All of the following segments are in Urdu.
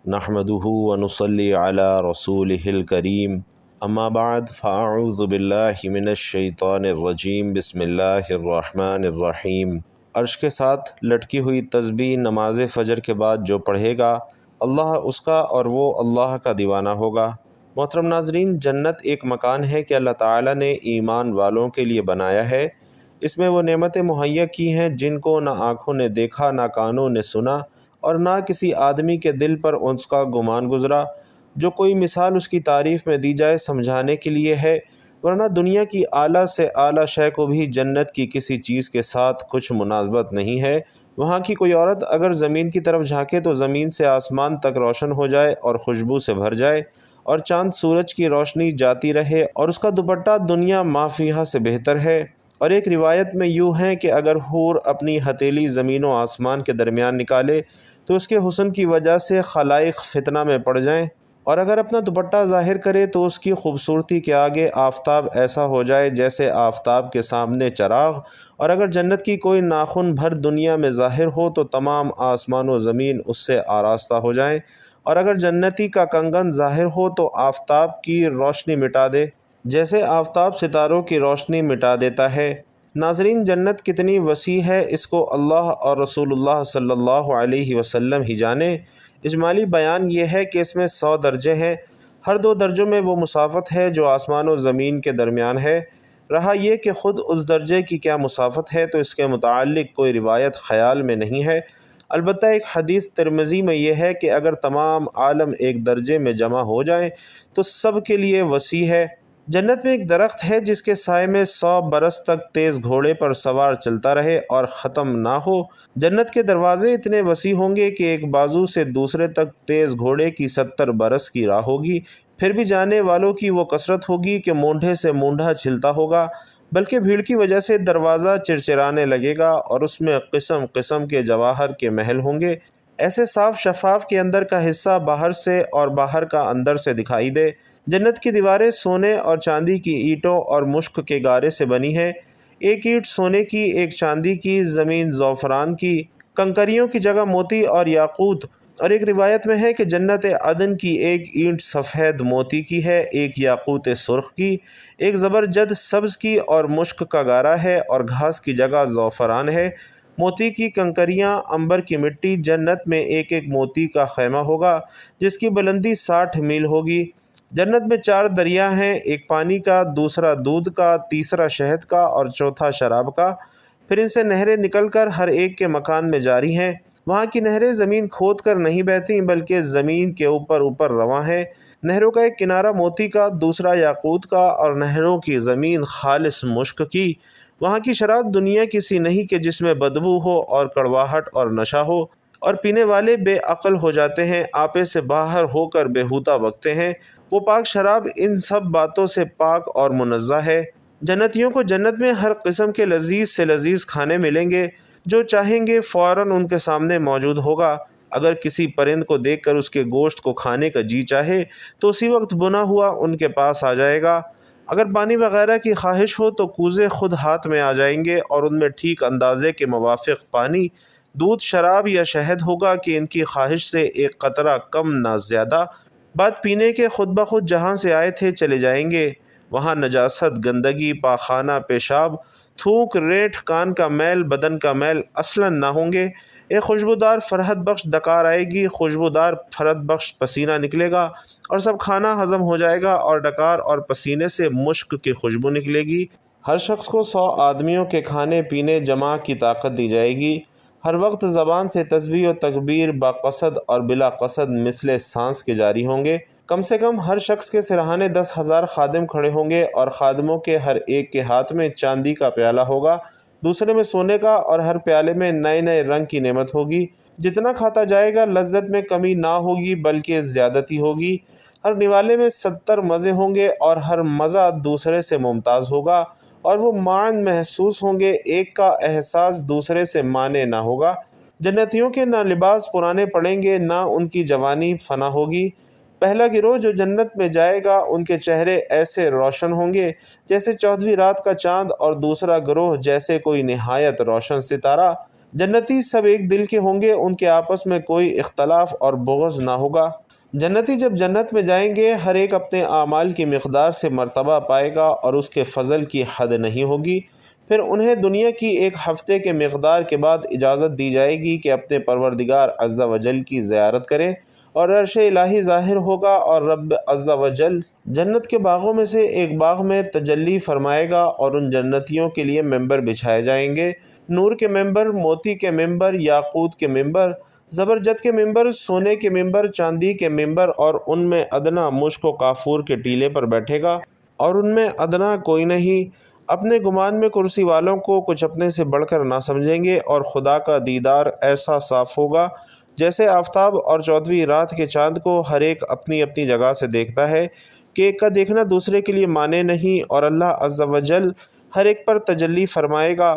نحمده ونصلي على رسوله الكريم اما بعد فاعوذ باللہ من الشیطان الرجیم بسم اللہ الرحمن الرحیم۔ عرش کے ساتھ لٹکی ہوئی تسبیح نماز فجر کے بعد جو پڑھے گا اللہ اس کا اور وہ اللہ کا دیوانہ ہوگا۔ محترم ناظرین، جنت ایک مکان ہے کہ اللہ تعالیٰ نے ایمان والوں کے لیے بنایا ہے۔ اس میں وہ نعمتیں مہیا کی ہیں جن کو نہ آنکھوں نے دیکھا، نہ کانوں نے سنا، اور نہ کسی آدمی کے دل پر اس کا گمان گزرا۔ جو کوئی مثال اس کی تعریف میں دی جائے سمجھانے کے لیے ہے، ورنہ دنیا کی اعلیٰ سے اعلیٰ شے کو بھی جنت کی کسی چیز کے ساتھ کچھ مناسبت نہیں ہے۔ وہاں کی کوئی عورت اگر زمین کی طرف جھانکے تو زمین سے آسمان تک روشن ہو جائے اور خوشبو سے بھر جائے، اور چاند سورج کی روشنی جاتی رہے، اور اس کا دوپٹہ دنیا ما فیہا سے بہتر ہے۔ اور ایک روایت میں یوں ہے کہ اگر حور اپنی ہتھیلی زمین و آسمان کے درمیان نکالے تو اس کے حسن کی وجہ سے خلائق فتنہ میں پڑ جائیں، اور اگر اپنا دوپٹہ ظاہر کرے تو اس کی خوبصورتی کے آگے آفتاب ایسا ہو جائے جیسے آفتاب کے سامنے چراغ، اور اگر جنت کی کوئی ناخن بھر دنیا میں ظاہر ہو تو تمام آسمان و زمین اس سے آراستہ ہو جائیں، اور اگر جنتی کا کنگن ظاہر ہو تو آفتاب کی روشنی مٹا دے جیسے آفتاب ستاروں کی روشنی مٹا دیتا ہے۔ ناظرین، جنت کتنی وسیع ہے اس کو اللہ اور رسول اللہ صلی اللہ علیہ وسلم ہی جانے۔ اجمالی بیان یہ ہے کہ اس میں 100 درجے ہیں۔ ہر 2 درجوں میں وہ مسافت ہے جو آسمان و زمین کے درمیان ہے۔ رہا یہ کہ خود اس درجے کی کیا مسافت ہے تو اس کے متعلق کوئی روایت خیال میں نہیں ہے۔ البتہ ایک حدیث ترمذی میں یہ ہے کہ اگر تمام عالم ایک درجے میں جمع ہو جائیں تو سب کے لیے وسیع ہے۔ جنت میں ایک درخت ہے جس کے سائے میں 100 برس تک تیز گھوڑے پر سوار چلتا رہے اور ختم نہ ہو۔ جنت کے دروازے اتنے وسیع ہوں گے کہ ایک بازو سے دوسرے تک تیز گھوڑے کی 70 برس کی راہ ہوگی، پھر بھی جانے والوں کی وہ کثرت ہوگی کہ مونڈھے سے مونڈھا چھلتا ہوگا، بلکہ بھیڑ کی وجہ سے دروازہ چرچرانے لگے گا، اور اس میں قسم قسم کے جواہر کے محل ہوں گے، ایسے صاف شفاف کہ اندر کا حصہ باہر سے اور باہر کا اندر سے دکھائی دے۔ جنت کی دیواریں سونے اور چاندی کی اینٹوں اور مشک کے گارے سے بنی ہیں۔ ایک اینٹ سونے کی، ایک چاندی کی، زمین زعفران کی، کنکریوں کی جگہ موتی اور یاقوت۔ اور ایک روایت میں ہے کہ جنت عدن کی ایک اینٹ سفید موتی کی ہے، ایک یاقوت سرخ کی، ایک زبرجد سبز کی، اور مشک کا گارا ہے، اور گھاس کی جگہ زعفران ہے۔ موتی کی کنکریاں، عنبر کی مٹی۔ جنت میں ایک ایک موتی کا خیمہ ہوگا جس کی بلندی 60 میل ہوگی۔ جنت میں 4 دریا ہیں، ایک پانی کا، دوسرا دودھ کا، تیسرا شہد کا، اور چوتھا شراب کا۔ پھر ان سے نہریں نکل کر ہر ایک کے مکان میں جاری ہیں۔ وہاں کی نہریں زمین کھود کر نہیں بہتیں بلکہ زمین کے اوپر اوپر رواں ہیں۔ نہروں کا ایک کنارہ موتی کا، دوسرا یاقوت کا، اور نہروں کی زمین خالص مشک کی۔ وہاں کی شراب دنیا کی سی نہیں کہ جس میں بدبو ہو اور کڑواہٹ اور نشہ ہو، اور پینے والے بے عقل ہو جاتے ہیں، آپے سے باہر ہو کر بےہودہ بکتے ہیں۔ وہ پاک شراب ان سب باتوں سے پاک اور منزہ ہے۔ جنتیوں کو جنت میں ہر قسم کے لذیذ سے لذیذ کھانے ملیں گے، جو چاہیں گے فوراً ان کے سامنے موجود ہوگا۔ اگر کسی پرند کو دیکھ کر اس کے گوشت کو کھانے کا جی چاہے تو اسی وقت بنا ہوا ان کے پاس آ جائے گا۔ اگر پانی وغیرہ کی خواہش ہو تو کوزے خود ہاتھ میں آ جائیں گے، اور ان میں ٹھیک اندازے کے موافق پانی، دودھ، شراب یا شہد ہوگا کہ ان کی خواہش سے ایک قطرہ کم نہ زیادہ۔ بات پینے کے خود بخود جہاں سے آئے تھے چلے جائیں گے۔ وہاں نجاست، گندگی، پاخانہ، پیشاب، تھوک، ریٹھ، کان کا میل، بدن کا میل اصلاً نہ ہوں گے۔ ایک خوشبودار فرحت بخش ڈکار آئے گی، خوشبودار فرحت بخش پسینہ نکلے گا، اور سب کھانا ہضم ہو جائے گا، اور ڈکار اور پسینے سے مشک کی خوشبو نکلے گی۔ ہر شخص کو 100 آدمیوں کے کھانے پینے جمع کی طاقت دی جائے گی۔ ہر وقت زبان سے تسبیح و تکبیر باقصد اور بلا قصد مثل سانس کے جاری ہوں گے۔ کم سے کم ہر شخص کے سرہانے 10,000 خادم کھڑے ہوں گے، اور خادموں کے ہر ایک کے ہاتھ میں چاندی کا پیالہ ہوگا، دوسرے میں سونے کا، اور ہر پیالے میں نئے نئے رنگ کی نعمت ہوگی۔ جتنا کھاتا جائے گا لذت میں کمی نہ ہوگی بلکہ زیادتی ہوگی۔ ہر نوالے میں 70 مزے ہوں گے، اور ہر مزہ دوسرے سے ممتاز ہوگا، اور وہ معنی محسوس ہوں گے، ایک کا احساس دوسرے سے مانے نہ ہوگا۔ جنتیوں کے نہ لباس پرانے پڑیں گے، نہ ان کی جوانی فنا ہوگی۔ پہلا گروہ جو جنت میں جائے گا ان کے چہرے ایسے روشن ہوں گے جیسے 14ویں رات کا چاند، اور دوسرا گروہ جیسے کوئی نہایت روشن ستارہ۔ جنتی سب ایک دل کے ہوں گے، ان کے آپس میں کوئی اختلاف اور بغض نہ ہوگا۔ جنتی جب جنت میں جائیں گے، ہر ایک اپنے اعمال کی مقدار سے مرتبہ پائے گا اور اس کے فضل کی حد نہیں ہوگی۔ پھر انہیں دنیا کی ایک ہفتے کے مقدار کے بعد اجازت دی جائے گی کہ اپنے پروردگار عز و جل کی زیارت کریں، اور عرش الہی ظاہر ہوگا اور رب عز و جل جنت کے باغوں میں سے ایک باغ میں تجلی فرمائے گا، اور ان جنتیوں کے لیے ممبر بچھائے جائیں گے، نور کے ممبر، موتی کے ممبر، یاقوت کے ممبر، زبرجد کے ممبر، سونے کے ممبر، چاندی کے ممبر، اور ان میں ادنا مشک و کافور کے ٹیلے پر بیٹھے گا، اور ان میں ادنا کوئی نہیں۔ اپنے گمان میں کرسی والوں کو کچھ اپنے سے بڑھ کر نہ سمجھیں گے، اور خدا کا دیدار ایسا صاف ہوگا جیسے آفتاب اور 14ویں رات کے چاند کو ہر ایک اپنی اپنی جگہ سے دیکھتا ہے، کہ ایک کا دیکھنا دوسرے کے لیے مانے نہیں، اور اللہ عز و جل ہر ایک پر تجلی فرمائے گا۔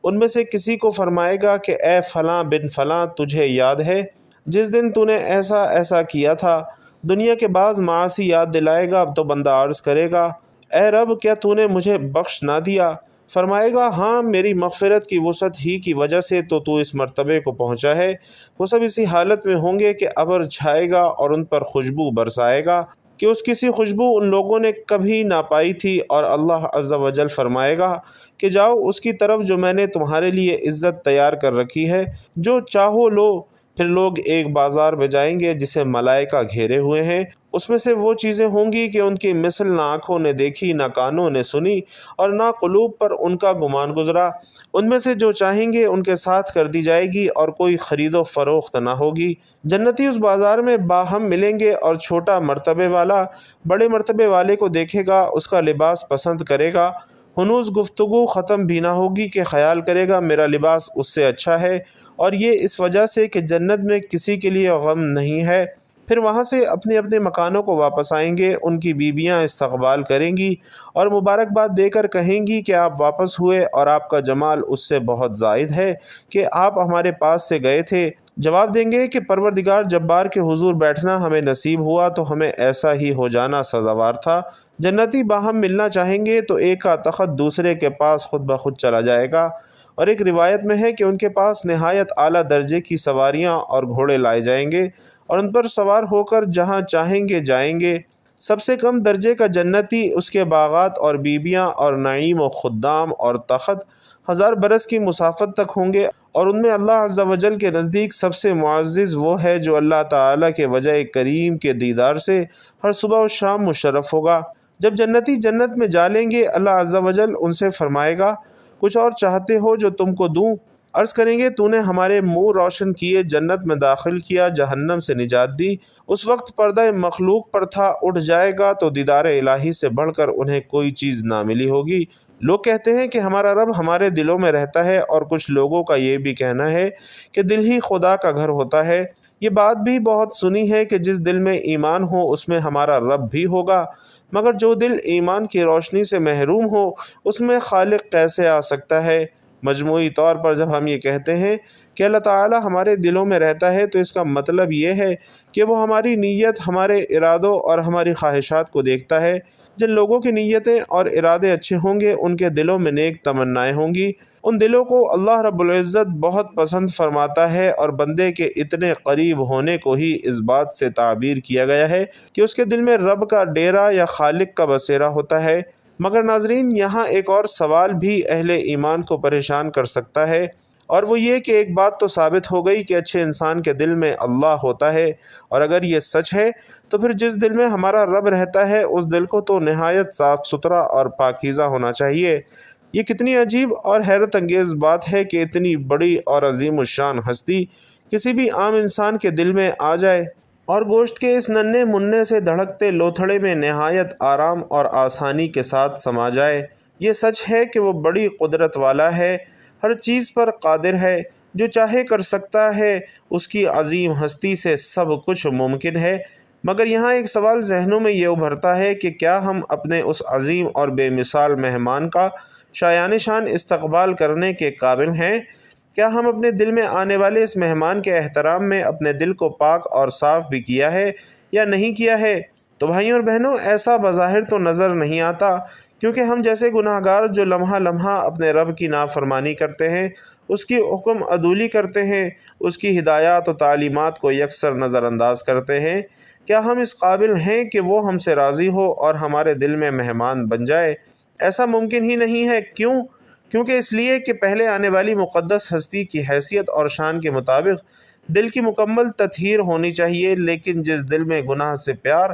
ان میں سے کسی کو فرمائے گا کہ اے فلاں بن فلاں، تجھے یاد ہے جس دن تو نے ایسا ایسا کیا تھا؟ دنیا کے بعض معاصی یاد دلائے گا تو بندہ عرض کرے گا، اے رب، کیا تو نے مجھے بخش نہ دیا؟ فرمائے گا، ہاں، میری مغفرت کی وسعت ہی کی وجہ سے تو اس مرتبے کو پہنچا ہے۔ وہ سب اسی حالت میں ہوں گے کہ ابر چھائے گا اور ان پر خوشبو برسائے گا کہ اس کسی خوشبو ان لوگوں نے کبھی نہ پائی تھی، اور اللہ عز و جل فرمائے گا کہ جاؤ اس کی طرف جو میں نے تمہارے لیے عزت تیار کر رکھی ہے، جو چاہو لو۔ پھر لوگ ایک بازار میں جائیں گے جسے ملائکہ گھیرے ہوئے ہیں، اس میں سے وہ چیزیں ہوں گی کہ ان کی مثل نہ آنکھوں نے دیکھی، نہ کانوں نے سنی، اور نہ قلوب پر ان کا گمان گزرا۔ ان میں سے جو چاہیں گے ان کے ساتھ کر دی جائے گی، اور کوئی خرید و فروخت نہ ہوگی۔ جنتی اس بازار میں باہم ملیں گے، اور چھوٹا مرتبے والا بڑے مرتبے والے کو دیکھے گا، اس کا لباس پسند کرے گا، ہنوز گفتگو ختم بھی نہ ہوگی کہ خیال کرے گا میرا لباس اس سے اچھا ہے، اور یہ اس وجہ سے کہ جنت میں کسی کے لیے غم نہیں ہے۔ پھر وہاں سے اپنے اپنے مکانوں کو واپس آئیں گے، ان کی بیویاں استقبال کریں گی اور مبارکباد دے کر کہیں گی کہ آپ واپس ہوئے، اور آپ کا جمال اس سے بہت زائد ہے کہ آپ ہمارے پاس سے گئے تھے۔ جواب دیں گے کہ پروردگار جبار کے حضور بیٹھنا ہمیں نصیب ہوا تو ہمیں ایسا ہی ہو جانا سزاوار تھا۔ جنتی باہم ملنا چاہیں گے تو ایک کا تخت دوسرے کے پاس خود بخود چلا جائے گا، اور ایک روایت میں ہے کہ ان کے پاس نہایت اعلیٰ درجے کی سواریاں اور گھوڑے لائے جائیں گے، اور ان پر سوار ہو کر جہاں چاہیں گے جائیں گے۔ سب سے کم درجے کا جنتی، اس کے باغات اور بیبیاں اور نعیم و خدام اور تخت 1000 برس کی مسافت تک ہوں گے، اور ان میں اللہ عز و جل کے نزدیک سب سے معزز وہ ہے جو اللہ تعالیٰ کے وجہ کریم کے دیدار سے ہر صبح و شام مشرف ہوگا۔ جب جنتی جنت میں جا لیں گے، اللہ عز و جل ان سے فرمائے گا، کچھ اور چاہتے ہو جو تم کو دوں؟ عرض کریں گے، تو نے ہمارے منہ روشن کیے، جنت میں داخل کیا، جہنم سے نجات دی۔ اس وقت پردہ مخلوق پر تھا، اٹھ جائے گا تو دیدار الہی سے بڑھ کر انہیں کوئی چیز نہ ملی ہوگی۔ لوگ کہتے ہیں کہ ہمارا رب ہمارے دلوں میں رہتا ہے، اور کچھ لوگوں کا یہ بھی کہنا ہے کہ دل ہی خدا کا گھر ہوتا ہے۔ یہ بات بھی بہت سنی ہے کہ جس دل میں ایمان ہو اس میں ہمارا رب بھی ہوگا، مگر جو دل ایمان کی روشنی سے محروم ہو اس میں خالق کیسے آ سکتا ہے؟ مجموعی طور پر جب ہم یہ کہتے ہیں کہ اللہ تعالی ہمارے دلوں میں رہتا ہے تو اس کا مطلب یہ ہے کہ وہ ہماری نیت، ہمارے ارادوں اور ہماری خواہشات کو دیکھتا ہے۔ جن لوگوں کی نیتیں اور ارادے اچھے ہوں گے ان کے دلوں میں نیک تمنائیں ہوں گی، ان دلوں کو اللہ رب العزت بہت پسند فرماتا ہے، اور بندے کے اتنے قریب ہونے کو ہی اس بات سے تعبیر کیا گیا ہے کہ اس کے دل میں رب کا ڈیرا یا خالق کا بسیرا ہوتا ہے۔ مگر ناظرین، یہاں ایک اور سوال بھی اہل ایمان کو پریشان کر سکتا ہے، اور وہ یہ کہ ایک بات تو ثابت ہو گئی کہ اچھے انسان کے دل میں اللہ ہوتا ہے، اور اگر یہ سچ ہے تو پھر جس دل میں ہمارا رب رہتا ہے اس دل کو تو نہایت صاف ستھرا اور پاکیزہ ہونا چاہیے۔ یہ کتنی عجیب اور حیرت انگیز بات ہے کہ اتنی بڑی اور عظیم الشان ہستی کسی بھی عام انسان کے دل میں آ جائے، اور گوشت کے اس ننھے مننے سے دھڑکتے لوتھڑے میں نہایت آرام اور آسانی کے ساتھ سما جائے۔ یہ سچ ہے کہ وہ بڑی قدرت والا ہے، ہر چیز پر قادر ہے، جو چاہے کر سکتا ہے، اس کی عظیم ہستی سے سب کچھ ممکن ہے۔ مگر یہاں ایک سوال ذہنوں میں یہ ابھرتا ہے کہ کیا ہم اپنے اس عظیم اور بے مثال مہمان کا شایان شان استقبال کرنے کے قابل ہیں؟ کیا ہم اپنے دل میں آنے والے اس مہمان کے احترام میں اپنے دل کو پاک اور صاف بھی کیا ہے یا نہیں کیا ہے؟ تو بھائیوں اور بہنوں، ایسا بظاہر تو نظر نہیں آتا کیونکہ ہم جیسے گناہگار جو لمحہ لمحہ اپنے رب کی نافرمانی کرتے ہیں، اس کی حکم عدولی کرتے ہیں، اس کی ہدایات و تعلیمات کو یکسر نظر انداز کرتے ہیں، کیا ہم اس قابل ہیں کہ وہ ہم سے راضی ہو اور ہمارے دل میں مہمان بن جائے؟ ایسا ممکن ہی نہیں ہے۔ کیونکہ اس لیے کہ پہلے آنے والی مقدس ہستی کی حیثیت اور شان کے مطابق دل کی مکمل تطہیر ہونی چاہیے، لیکن جس دل میں گناہ سے پیار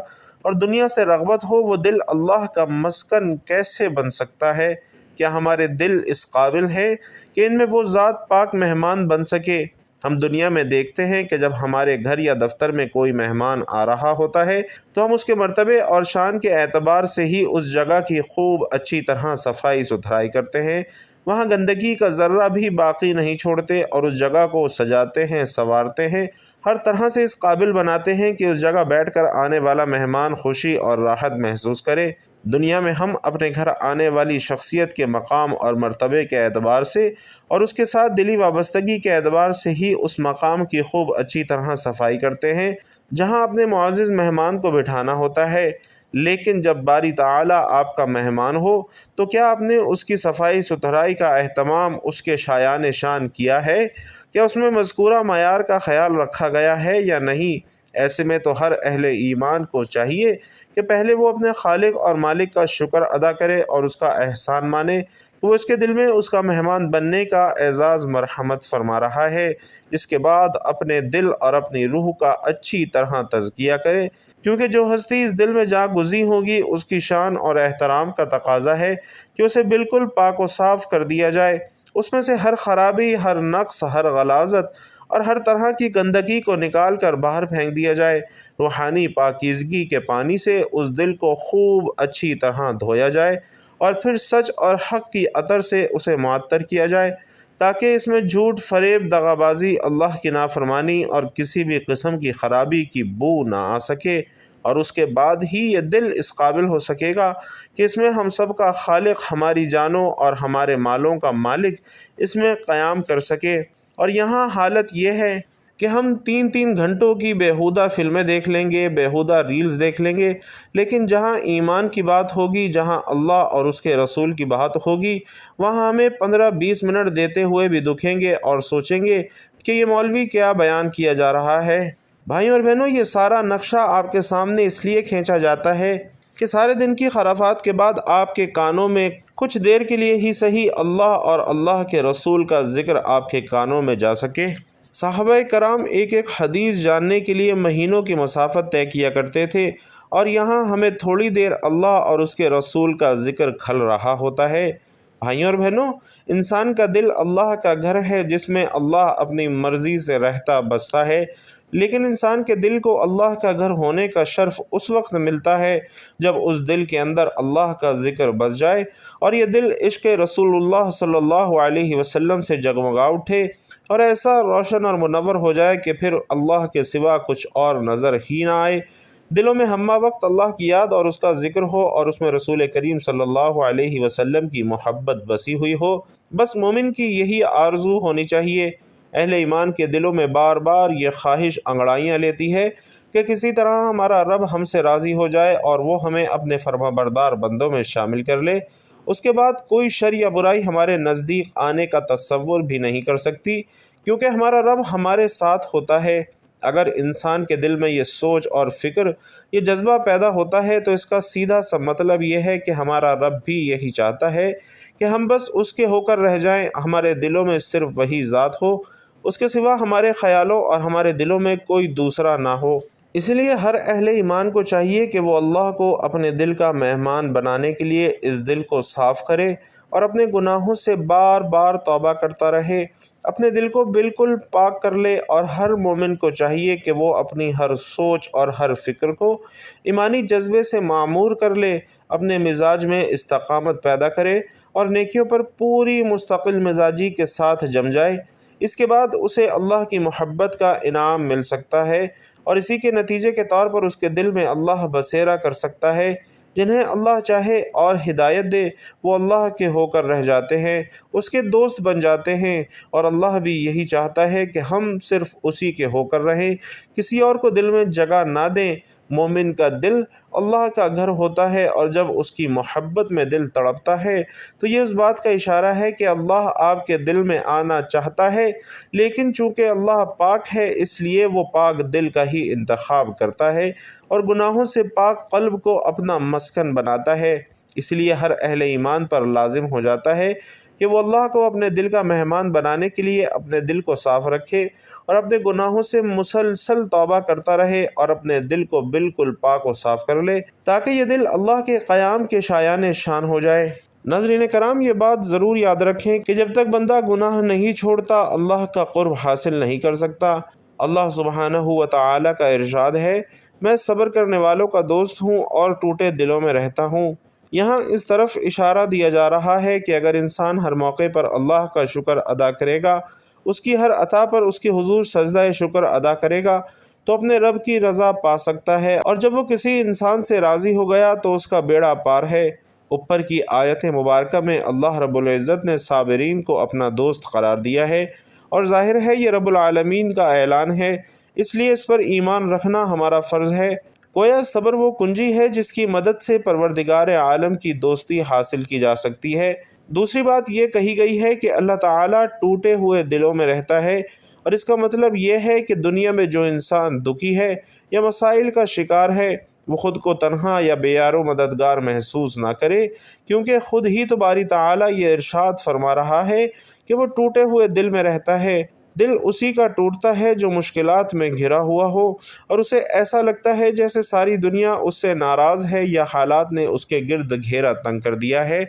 اور دنیا سے رغبت ہو، وہ دل اللہ کا مسکن کیسے بن سکتا ہے؟ کیا ہمارے دل اس قابل ہیں کہ ان میں وہ ذات پاک مہمان بن سکے؟ ہم دنیا میں دیکھتے ہیں کہ جب ہمارے گھر یا دفتر میں کوئی مہمان آ رہا ہوتا ہے تو ہم اس کے مرتبے اور شان کے اعتبار سے ہی اس جگہ کی خوب اچھی طرح صفائی ستھرائی کرتے ہیں، وہاں گندگی کا ذرہ بھی باقی نہیں چھوڑتے اور اس جگہ کو سجاتے ہیں، سنوارتے ہیں، ہر طرح سے اس قابل بناتے ہیں کہ اس جگہ بیٹھ کر آنے والا مہمان خوشی اور راحت محسوس کرے۔ دنیا میں ہم اپنے گھر آنے والی شخصیت کے مقام اور مرتبے کے اعتبار سے اور اس کے ساتھ دلی وابستگی کے اعتبار سے ہی اس مقام کی خوب اچھی طرح صفائی کرتے ہیں جہاں اپنے معزز مہمان کو بٹھانا ہوتا ہے، لیکن جب باری تعالیٰ آپ کا مہمان ہو تو کیا آپ نے اس کی صفائی ستھرائی کا اہتمام اس کے شایان شان کیا ہے؟ کیا اس میں مذکورہ معیار کا خیال رکھا گیا ہے یا نہیں؟ ایسے میں تو ہر اہل ایمان کو چاہیے کہ پہلے وہ اپنے خالق اور مالک کا شکر ادا کرے اور اس کا احسان مانے کہ وہ اس کے دل میں اس کا مہمان بننے کا اعزاز مرحمت فرما رہا ہے۔ اس کے بعد اپنے دل اور اپنی روح کا اچھی طرح تزکیہ کرے، کیونکہ جو ہستی اس دل میں جا گزی ہوگی اس کی شان اور احترام کا تقاضا ہے کہ اسے بالکل پاک و صاف کر دیا جائے، اس میں سے ہر خرابی، ہر نقص، ہر غلاظت اور ہر طرح کی گندگی کو نکال کر باہر پھینک دیا جائے، روحانی پاکیزگی کے پانی سے اس دل کو خوب اچھی طرح دھویا جائے اور پھر سچ اور حق کی عطر سے اسے معطر کیا جائے، تاکہ اس میں جھوٹ، فریب، دغا بازی، اللہ کی نافرمانی اور کسی بھی قسم کی خرابی کی بو نہ آ سکے، اور اس کے بعد ہی یہ دل اس قابل ہو سکے گا کہ اس میں ہم سب کا خالق، ہماری جانوں اور ہمارے مالوں کا مالک اس میں قیام کر سکے۔ اور یہاں حالت یہ ہے کہ ہم 3 گھنٹوں کی بیہودہ فلمیں دیکھ لیں گے، بیہودہ ریلز دیکھ لیں گے، لیکن جہاں ایمان کی بات ہوگی، جہاں اللہ اور اس کے رسول کی بات ہوگی، وہاں ہمیں 15-20 منٹ دیتے ہوئے بھی دکھیں گے اور سوچیں گے کہ یہ مولوی کیا بیان کیا جا رہا ہے۔ بھائیوں اور بہنوں، یہ سارا نقشہ آپ کے سامنے اس لیے کھینچا جاتا ہے کہ سارے دن کی خرافات کے بعد آپ کے کانوں میں کچھ دیر کے لیے ہی صحیح اللہ اور اللہ کے رسول کا ذکر آپ کے کانوں میں جا سکے۔ صحابہ کرام ایک حدیث جاننے کے لیے مہینوں کی مسافت طے کیا کرتے تھے، اور یہاں ہمیں تھوڑی دیر اللہ اور اس کے رسول کا ذکر کھل رہا ہوتا ہے۔ بھائیوں اور بہنوں، انسان کا دل اللہ کا گھر ہے جس میں اللہ اپنی مرضی سے رہتا بستا ہے، لیکن انسان کے دل کو اللہ کا گھر ہونے کا شرف اس وقت ملتا ہے جب اس دل کے اندر اللہ کا ذکر بس جائے اور یہ دل عشق رسول اللہ صلی اللہ علیہ وسلم سے جگمگا اٹھے اور ایسا روشن اور منور ہو جائے کہ پھر اللہ کے سوا کچھ اور نظر ہی نہ آئے۔ دلوں میں ہمہ وقت اللہ کی یاد اور اس کا ذکر ہو اور اس میں رسول کریم صلی اللہ علیہ وسلم کی محبت بسی ہوئی ہو۔ بس مومن کی یہی آرزو ہونی چاہیے۔ اہل ایمان کے دلوں میں بار بار یہ خواہش انگڑائیاں لیتی ہے کہ کسی طرح ہمارا رب ہم سے راضی ہو جائے اور وہ ہمیں اپنے فرما بردار بندوں میں شامل کر لے۔ اس کے بعد کوئی شر یا برائی ہمارے نزدیک آنے کا تصور بھی نہیں کر سکتی، کیونکہ ہمارا رب ہمارے ساتھ ہوتا ہے۔ اگر انسان کے دل میں یہ سوچ اور فکر، یہ جذبہ پیدا ہوتا ہے تو اس کا سیدھا سا مطلب یہ ہے کہ ہمارا رب بھی یہی چاہتا ہے کہ ہم بس اس کے ہو کر رہ جائیں، ہمارے دلوں میں صرف وہی ذات ہو، اس کے سوا ہمارے خیالوں اور ہمارے دلوں میں کوئی دوسرا نہ ہو۔ اس لیے ہر اہل ایمان کو چاہیے کہ وہ اللہ کو اپنے دل کا مہمان بنانے کے لیے اس دل کو صاف کرے اور اپنے گناہوں سے بار بار توبہ کرتا رہے، اپنے دل کو بالکل پاک کر لے، اور ہر مومن کو چاہیے کہ وہ اپنی ہر سوچ اور ہر فکر کو ایمانی جذبے سے معمور کر لے، اپنے مزاج میں استقامت پیدا کرے اور نیکیوں پر پوری مستقل مزاجی کے ساتھ جم جائے۔ اس کے بعد اسے اللہ کی محبت کا انعام مل سکتا ہے، اور اسی کے نتیجے کے طور پر اس کے دل میں اللہ بسیرا کر سکتا ہے۔ جنہیں اللہ چاہے اور ہدایت دے وہ اللہ کے ہو کر رہ جاتے ہیں، اس کے دوست بن جاتے ہیں، اور اللہ بھی یہی چاہتا ہے کہ ہم صرف اسی کے ہو کر رہیں، کسی اور کو دل میں جگہ نہ دیں، مومن کا دل اللہ کا گھر ہوتا ہے، اور جب اس کی محبت میں دل تڑپتا ہے تو یہ اس بات کا اشارہ ہے کہ اللہ آپ کے دل میں آنا چاہتا ہے، لیکن چونکہ اللہ پاک ہے اس لیے وہ پاک دل کا ہی انتخاب کرتا ہے اور گناہوں سے پاک قلب کو اپنا مسکن بناتا ہے۔ اس لیے ہر اہل ایمان پر لازم ہو جاتا ہے کہ وہ اللہ کو اپنے دل کا مہمان بنانے کے لیے اپنے دل کو صاف رکھے اور اپنے گناہوں سے مسلسل توبہ کرتا رہے اور اپنے دل کو بالکل پاک و صاف کر لے، تاکہ یہ دل اللہ کے قیام کے شایان شان ہو جائے۔ ناظرین کرام، یہ بات ضرور یاد رکھیں کہ جب تک بندہ گناہ نہیں چھوڑتا اللہ کا قرب حاصل نہیں کر سکتا۔ اللہ سبحانہ و تعالی کا ارشاد ہے، میں صبر کرنے والوں کا دوست ہوں اور ٹوٹے دلوں میں رہتا ہوں۔ یہاں اس طرف اشارہ دیا جا رہا ہے کہ اگر انسان ہر موقع پر اللہ کا شکر ادا کرے گا، اس کی ہر عطا پر اس کے حضور سجدہ شکر ادا کرے گا تو اپنے رب کی رضا پا سکتا ہے، اور جب وہ کسی انسان سے راضی ہو گیا تو اس کا بیڑا پار ہے۔ اوپر کی آیت مبارکہ میں اللہ رب العزت نے صابرین کو اپنا دوست قرار دیا ہے، اور ظاہر ہے یہ رب العالمین کا اعلان ہے، اس لیے اس پر ایمان رکھنا ہمارا فرض ہے۔ گویا صبر وہ کنجی ہے جس کی مدد سے پروردگار عالم کی دوستی حاصل کی جا سکتی ہے۔ دوسری بات یہ کہی گئی ہے کہ اللہ تعالیٰ ٹوٹے ہوئے دلوں میں رہتا ہے، اور اس کا مطلب یہ ہے کہ دنیا میں جو انسان دکھی ہے یا مسائل کا شکار ہے وہ خود کو تنہا یا بے یار و مددگار محسوس نہ کرے، کیونکہ خود ہی تو باری تعالیٰ یہ ارشاد فرما رہا ہے کہ وہ ٹوٹے ہوئے دل میں رہتا ہے۔ دل اسی کا ٹوٹتا ہے جو مشکلات میں گھرا ہوا ہو اور اسے ایسا لگتا ہے جیسے ساری دنیا اس سے ناراض ہے یا حالات نے اس کے گرد گھیرا تنگ کر دیا ہے۔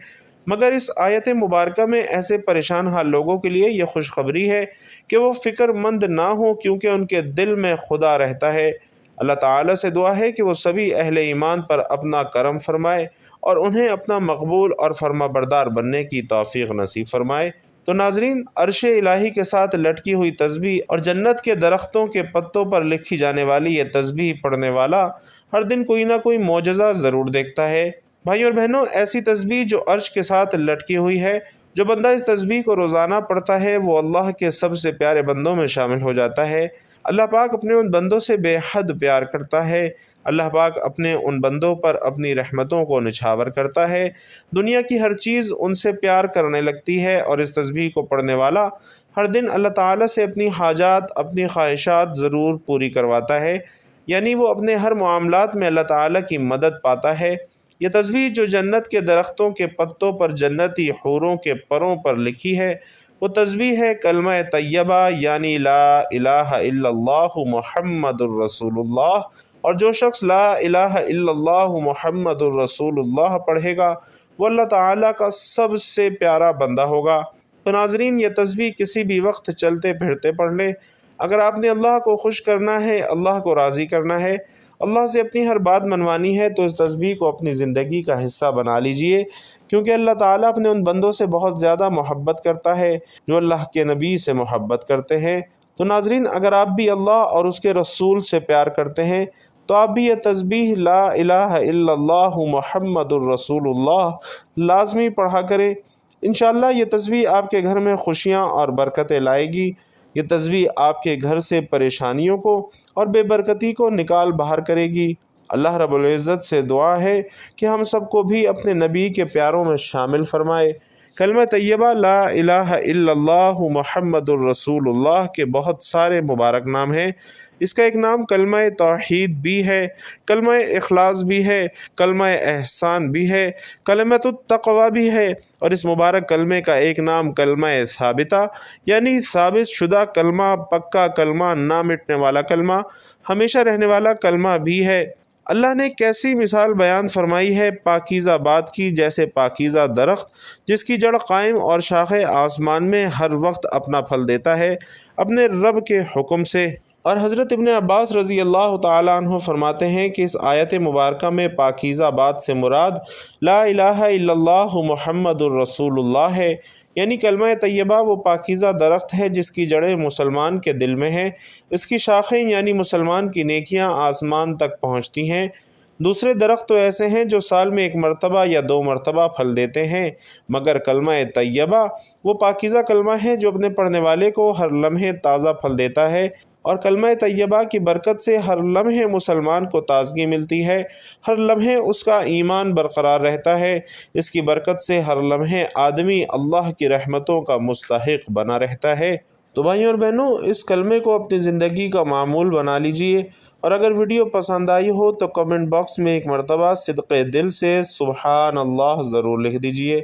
مگر اس آیت مبارکہ میں ایسے پریشان حال لوگوں کے لیے یہ خوشخبری ہے کہ وہ فکر مند نہ ہوں، کیونکہ ان کے دل میں خدا رہتا ہے۔ اللہ تعالیٰ سے دعا ہے کہ وہ سبھی اہل ایمان پر اپنا کرم فرمائے اور انہیں اپنا مقبول اور فرما بردار بننے کی توفیق نصیب فرمائے۔ تو ناظرین، عرش الہی کے ساتھ لٹکی ہوئی تسبیح اور جنت کے درختوں کے پتوں پر لکھی جانے والی یہ تسبیح پڑھنے والا ہر دن کوئی نہ کوئی معجزہ ضرور دیکھتا ہے۔ بھائیو اور بہنوں، ایسی تسبیح جو عرش کے ساتھ لٹکی ہوئی ہے، جو بندہ اس تسبیح کو روزانہ پڑھتا ہے وہ اللہ کے سب سے پیارے بندوں میں شامل ہو جاتا ہے۔ اللہ پاک اپنے ان بندوں سے بے حد پیار کرتا ہے۔ اللہ پاک اپنے ان بندوں پر اپنی رحمتوں کو نچھاور کرتا ہے۔ دنیا کی ہر چیز ان سے پیار کرنے لگتی ہے، اور اس تسبیح کو پڑھنے والا ہر دن اللہ تعالیٰ سے اپنی حاجات، اپنی خواہشات ضرور پوری کرواتا ہے، یعنی وہ اپنے ہر معاملات میں اللہ تعالیٰ کی مدد پاتا ہے۔ یہ تسبیح جو جنت کے درختوں کے پتوں پر جنتی حوروں کے پروں پر لکھی ہے، وہ تسبیح ہے کلمہ طیبہ، یعنی لا الہ الا اللہ محمد الرسول اللہ۔ اور جو شخص لا الہ الا اللہ محمد الرسول اللہ پڑھے گا وہ اللہ تعالیٰ کا سب سے پیارا بندہ ہوگا۔ تو ناظرین، یہ تسبیح کسی بھی وقت چلتے پھرتے پڑھ لیں۔ اگر آپ نے اللہ کو خوش کرنا ہے، اللہ کو راضی کرنا ہے، اللہ سے اپنی ہر بات منوانی ہے، تو اس تسبیح کو اپنی زندگی کا حصہ بنا لیجئے، کیونکہ اللہ تعالیٰ اپنے ان بندوں سے بہت زیادہ محبت کرتا ہے جو اللہ کے نبی سے محبت کرتے ہیں۔ تو ناظرین، اگر آپ بھی اللہ اور اس کے رسول سے پیار کرتے ہیں تو آپ بھی یہ تسبیح لا الہ الا اللہ محمد الرسول اللہ لازمی پڑھا کریں۔ انشاءاللہ یہ تسبیح آپ کے گھر میں خوشیاں اور برکتیں لائے گی۔ یہ تسبیح آپ کے گھر سے پریشانیوں کو اور بے برکتی کو نکال باہر کرے گی۔ اللہ رب العزت سے دعا ہے کہ ہم سب کو بھی اپنے نبی کے پیاروں میں شامل فرمائے۔ کلمہ طیبہ لا الہ الا اللہ محمد الرسول اللہ کے بہت سارے مبارک نام ہیں۔ اس کا ایک نام کلمہ توحید بھی ہے، کلمہ اخلاص بھی ہے، کلمہ احسان بھی ہے، کلمۃ التقوی بھی ہے، اور اس مبارک کلمے کا ایک نام کلمہ ثابتہ، یعنی ثابت شدہ کلمہ، پکا کلمہ، نہ مٹنے والا کلمہ، ہمیشہ رہنے والا کلمہ بھی ہے۔ اللہ نے کیسی مثال بیان فرمائی ہے پاکیزہ بات کی، جیسے پاکیزہ درخت جس کی جڑ قائم اور شاخیں آسمان میں ہر وقت اپنا پھل دیتا ہے اپنے رب کے حکم سے۔ اور حضرت ابن عباس رضی اللہ تعالیٰ عنہ فرماتے ہیں کہ اس آیت مبارکہ میں پاکیزہ بات سے مراد لا الہ الا اللہ محمد الرسول اللہ ہے، یعنی کلمہ طیبہ وہ پاکیزہ درخت ہے جس کی جڑیں مسلمان کے دل میں ہیں، اس کی شاخیں یعنی مسلمان کی نیکیاں آسمان تک پہنچتی ہیں۔ دوسرے درخت تو ایسے ہیں جو سال میں 1 مرتبہ یا 2 مرتبہ پھل دیتے ہیں، مگر کلمہ طیبہ وہ پاکیزہ کلمہ ہے جو اپنے پڑھنے والے کو ہر لمحے تازہ پھل دیتا ہے، اور کلمہ طیبہ کی برکت سے ہر لمحے مسلمان کو تازگی ملتی ہے، ہر لمحے اس کا ایمان برقرار رہتا ہے، اس کی برکت سے ہر لمحے آدمی اللہ کی رحمتوں کا مستحق بنا رہتا ہے۔ تو بھائیوں اور بہنوں، اس کلمے کو اپنی زندگی کا معمول بنا لیجئے، اور اگر ویڈیو پسند آئی ہو تو کمنٹ باکس میں ایک مرتبہ صدق دل سے سبحان اللہ ضرور لکھ دیجئے۔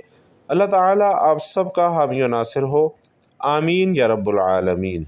اللہ تعالیٰ آپ سب کا حامی و ناصر ہو، آمین یا رب العالمین۔